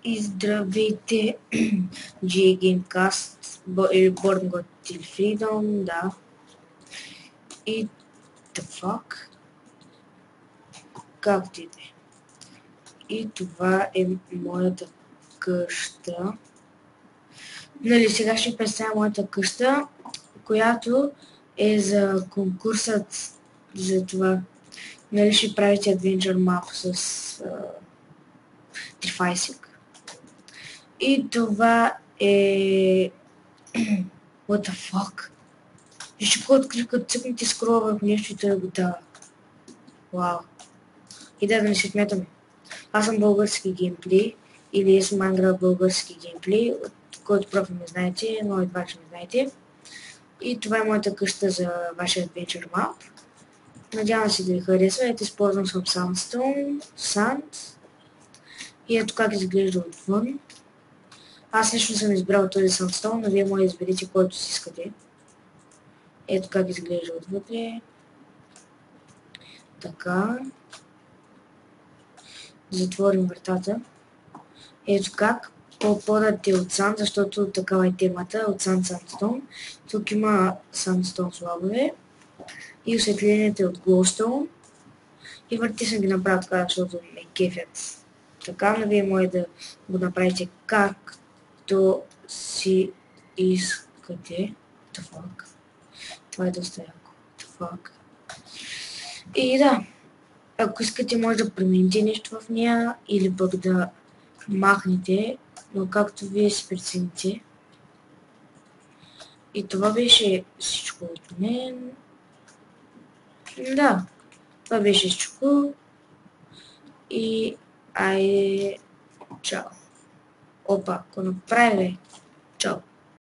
И здравейте, G Gamecast, Reborn God Till Freedom, да. И the fuck? Както и да е. И това е моята къща. Нали, сега ще представя моята къща, която е за конкурсът за това. Нали, ще правите Adventure Map с Трифайсик. И това е... What the fuck? Вижте какво открих, като цъкнете скрола върху нещо и той го дава. Вау. И да не се смятаме. Аз съм български геймплей, или съм Minecraft български геймплей, от който профил не знаете, но едва че не знаете. И това е моята къща за вашия Adventure Map. Надявам се да ви харесва. Ето използвам съм Sandstone, Sand. И ето как изглежда отвън. Аз лично съм избрал този Sandstone, но вие може да изберете който си искате. Ето как изглежда отвътре. Така. Затворим вратата. Ето как. По-подът е от санд, защото такава е темата от Sandstone. Тук има Sandstone слабове. И осветлението е от Glowstone. И върти съм ги направил така, защото ме кефят. Така, но вие може да го направите както си искате. The fuck. Това е доста яко. The fuck. И да, ако искате може да промените нещо в нея или пък да махнете, но както вие си прецените. И това беше всичко от мен. Да, това беше всичко. И айде, чао. Опа, ако направи, чао.